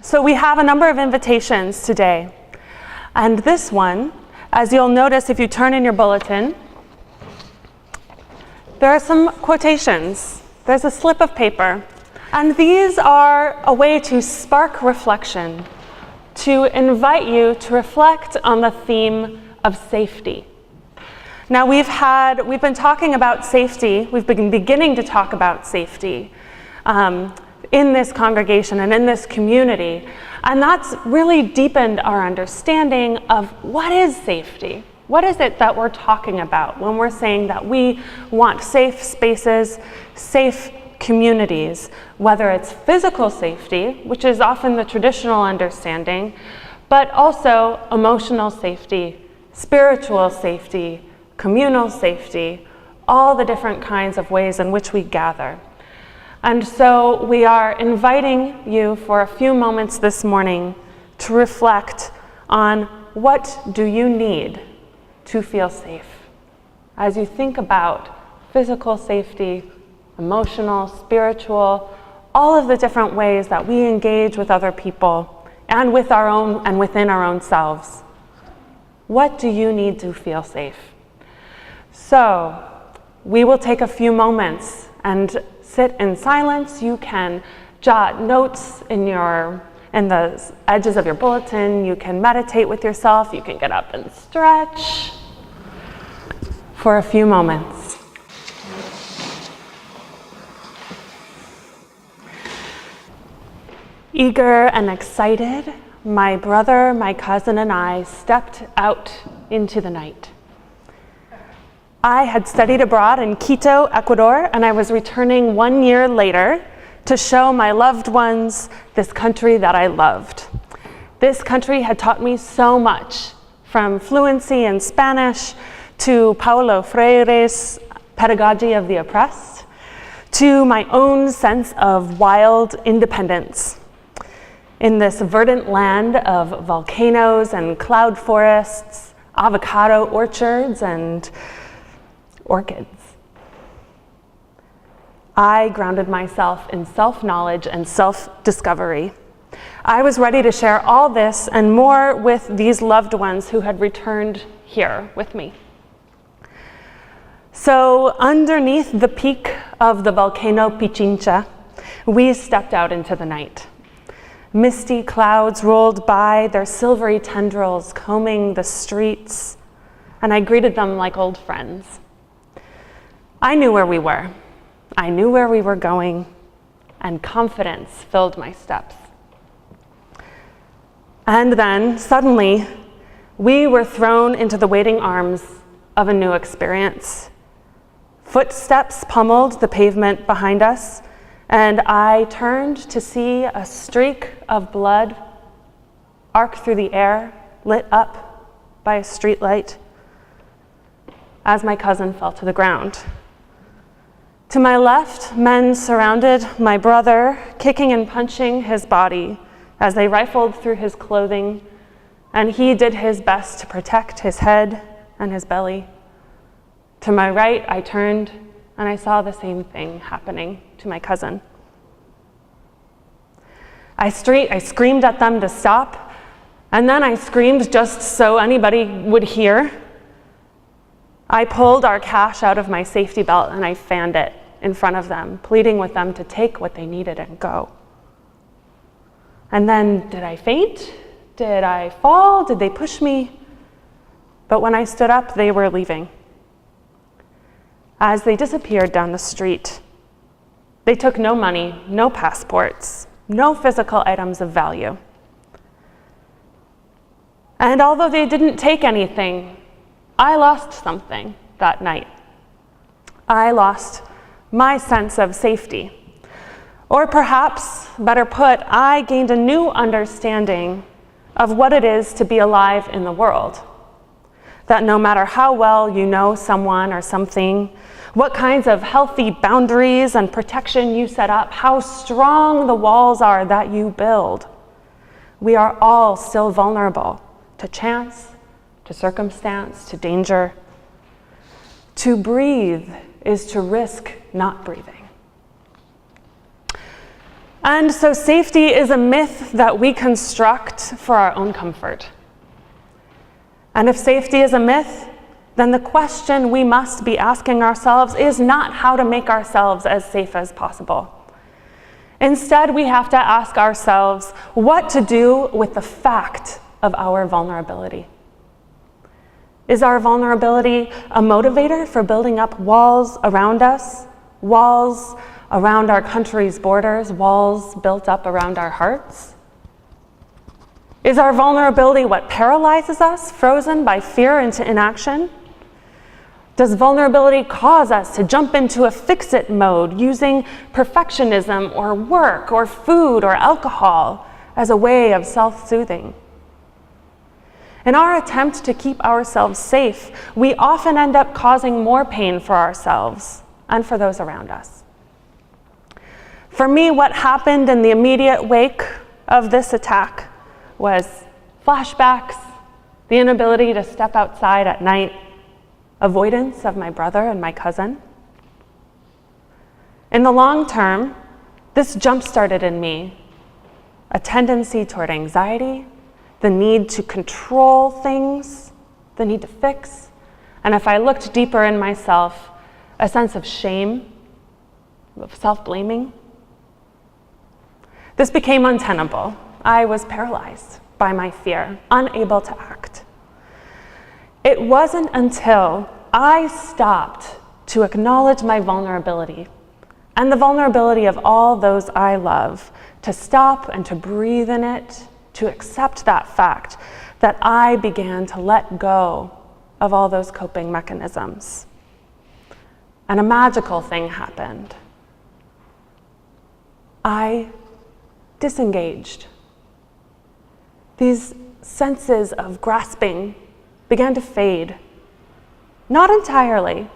So we have a number of invitations today. And this one, as you'll notice if you turn in your bulletin, there are some quotations. There's a slip of paper. And these are a way to spark reflection, to invite you to reflect on the theme of safety. Now we've been talking about safety, we've been beginning to talk about safety in this congregation and in this community, and that's really deepened our understanding of what is safety. What is it that we're talking about when we're saying that we want safe spaces, safe communities, whether it's physical safety, which is often the traditional understanding, but also emotional safety, spiritual safety, communal safety, all the different kinds of ways in which we gather. And so we are inviting you for a few moments this morning to reflect on what do you need to feel safe as you think about physical safety, emotional, spiritual, all of the different ways that we engage with other people and with our own and within our own selves. What do you need to feel safe? So we will take a few moments and sit in silence. You can jot notes in the edges of your bulletin. You can meditate with yourself. You can get up and stretch for a few moments. Eager and excited, my brother, my cousin, and I stepped out into the night. I had studied abroad in Quito, Ecuador, and I was returning 1 year later to show my loved ones this country that I loved. This country had taught me so much, from fluency in Spanish to Paulo Freire's Pedagogy of the Oppressed, to my own sense of wild independence. In this verdant land of volcanoes and cloud forests, avocado orchards and orchids, I grounded myself in self-knowledge and self-discovery. I was ready to share all this and more with these loved ones who had returned here with me. So underneath the peak of the volcano Pichincha, we stepped out into the night. Misty clouds rolled by, their silvery tendrils combing the streets, and I greeted them like old friends. I knew where we were. I knew where we were going, and confidence filled my steps. And then, suddenly, we were thrown into the waiting arms of a new experience. Footsteps pummeled the pavement behind us, and I turned to see a streak of blood arc through the air, lit up by a streetlight, as my cousin fell to the ground. To my left, men surrounded my brother, kicking and punching his body as they rifled through his clothing, and he did his best to protect his head and his belly. To my right, I turned and I saw the same thing happening to my cousin. I screamed at them to stop, and then I screamed just so anybody would hear. I pulled our cash out of my safety belt and I fanned it in front of them, pleading with them to take what they needed and go. And then, did I faint? Did I fall? Did they push me? But when I stood up, they were leaving. As they disappeared down the street, they took no money, no passports, no physical items of value. And although they didn't take anything, I lost something that night. I lost my sense of safety. Or perhaps, better put, I gained a new understanding of what it is to be alive in the world. That no matter how well you know someone or something, what kinds of healthy boundaries and protection you set up, how strong the walls are that you build, we are all still vulnerable to chance, to circumstance, to danger. To breathe is to risk not breathing. And so safety is a myth that we construct for our own comfort. And if safety is a myth, then the question we must be asking ourselves is not how to make ourselves as safe as possible. Instead, we have to ask ourselves what to do with the fact of our vulnerability. Is our vulnerability a motivator for building up walls around us, walls around our country's borders, walls built up around our hearts? Is our vulnerability what paralyzes us, frozen by fear into inaction? Does vulnerability cause us to jump into a fix-it mode, using perfectionism or work or food or alcohol as a way of self-soothing? In our attempt to keep ourselves safe, we often end up causing more pain for ourselves and for those around us. For me, what happened in the immediate wake of this attack was flashbacks, the inability to step outside at night, avoidance of my brother and my cousin. In the long term, this jump-started in me a tendency toward anxiety, the need to control things, the need to fix, and if I looked deeper in myself, a sense of shame, of self-blaming. This became untenable. I was paralyzed by my fear, unable to act. It wasn't until I stopped to acknowledge my vulnerability and the vulnerability of all those I love, to stop and to breathe in it, to accept that fact, that I began to let go of all those coping mechanisms. And a magical thing happened. I disengaged. These senses of grasping began to fade. Not entirely,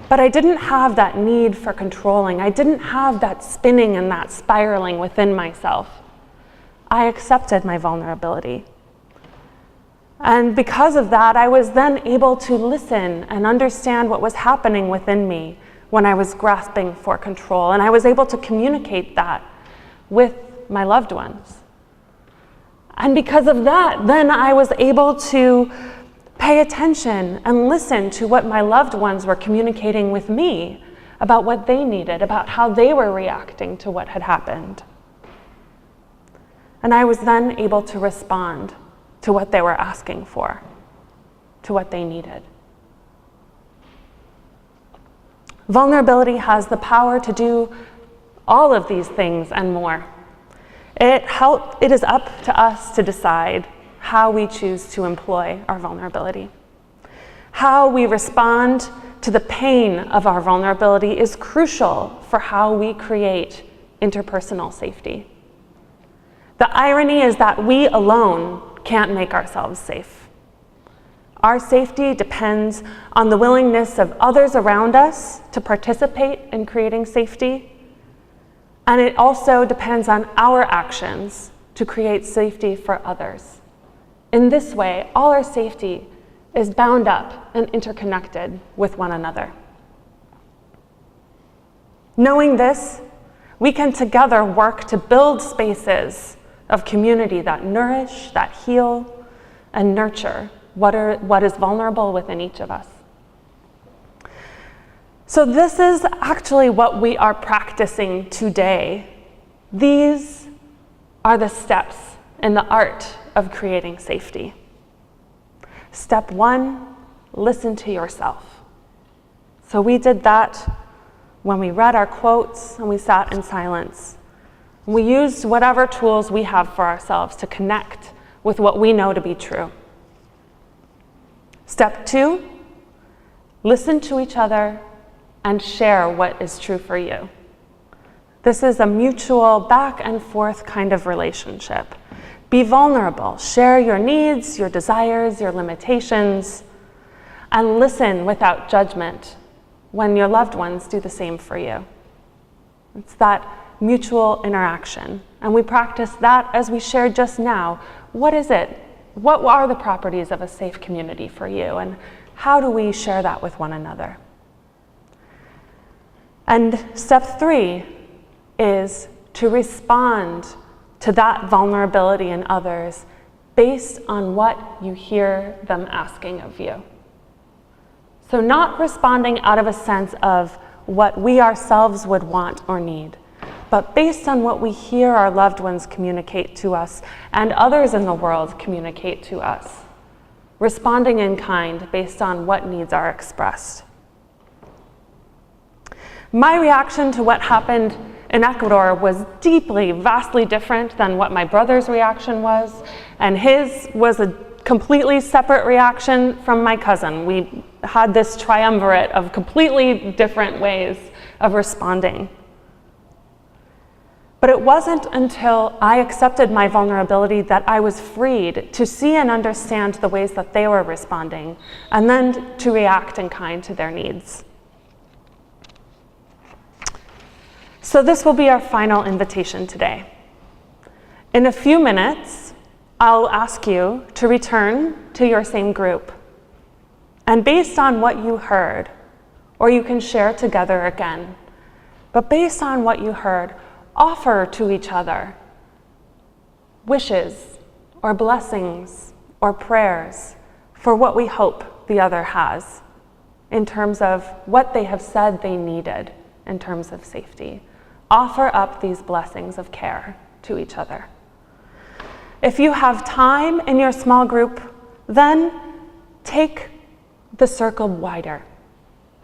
but I didn't have that need for controlling. I didn't have that spinning and that spiraling within myself. I accepted my vulnerability. And because of that, I was then able to listen and understand what was happening within me when I was grasping for control. And I was able to communicate that with my loved ones. And because of that, then I was able to pay attention and listen to what my loved ones were communicating with me about what they needed, about how they were reacting to what had happened. And I was then able to respond to what they were asking for, to what they needed. Vulnerability has the power to do all of these things and more. It is up to us to decide how we choose to employ our vulnerability. How we respond to the pain of our vulnerability is crucial for how we create interpersonal safety. The irony is that we alone can't make ourselves safe. Our safety depends on the willingness of others around us to participate in creating safety. And it also depends on our actions to create safety for others. In this way, all our safety is bound up and interconnected with one another. Knowing this, we can together work to build spaces of community that nourish, that heal, and nurture what is vulnerable within each of us. So this is actually what we are practicing today. These are the steps in the art of creating safety. Step 1, listen to yourself. So we did that when we read our quotes and we sat in silence. We used whatever tools we have for ourselves to connect with what we know to be true. Step 2, listen to each other and share what is true for you. This is a mutual back and forth kind of relationship. Be vulnerable, share your needs, your desires, your limitations, and listen without judgment when your loved ones do the same for you. It's that mutual interaction. And we practice that as we shared just now. What is it? What are the properties of a safe community for you? And how do we share that with one another? And step 3 is to respond to that vulnerability in others based on what you hear them asking of you. So not responding out of a sense of what we ourselves would want or need, but based on what we hear our loved ones communicate to us and others in the world communicate to us. Responding in kind based on what needs are expressed. My reaction to what happened in Ecuador was deeply, vastly different than what my brother's reaction was, and his was a completely separate reaction from my cousin. We had this triumvirate of completely different ways of responding. But it wasn't until I accepted my vulnerability that I was freed to see and understand the ways that they were responding, and then to react in kind to their needs. So this will be our final invitation today. In a few minutes, I'll ask you to return to your same group. And based on what you heard, or you can share together again, but based on what you heard, offer to each other wishes or blessings or prayers for what we hope the other has in terms of what they have said they needed in terms of safety. Offer up these blessings of care to each other. If you have time in your small group, then take the circle wider.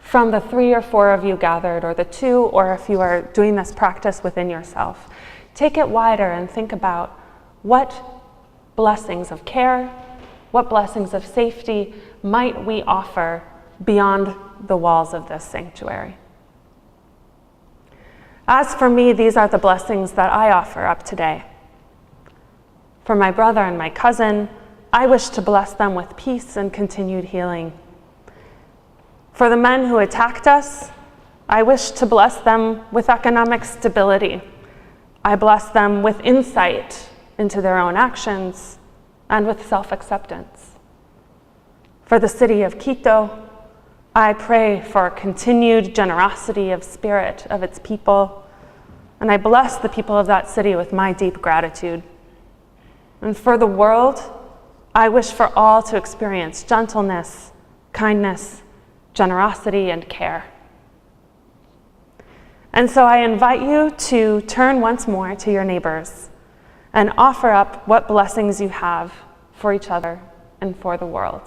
From the 3 or 4 of you gathered, or the 2, or if you are doing this practice within yourself, take it wider and think about what blessings of care, what blessings of safety might we offer beyond the walls of this sanctuary. As for me, these are the blessings that I offer up today. For my brother and my cousin, I wish to bless them with peace and continued healing. For the men who attacked us, I wish to bless them with economic stability. I bless them with insight into their own actions and with self-acceptance. For the city of Quito, I pray for continued generosity of spirit of its people, and I bless the people of that city with my deep gratitude. And for the world, I wish for all to experience gentleness, kindness, generosity, and care. And so I invite you to turn once more to your neighbors and offer up what blessings you have for each other and for the world.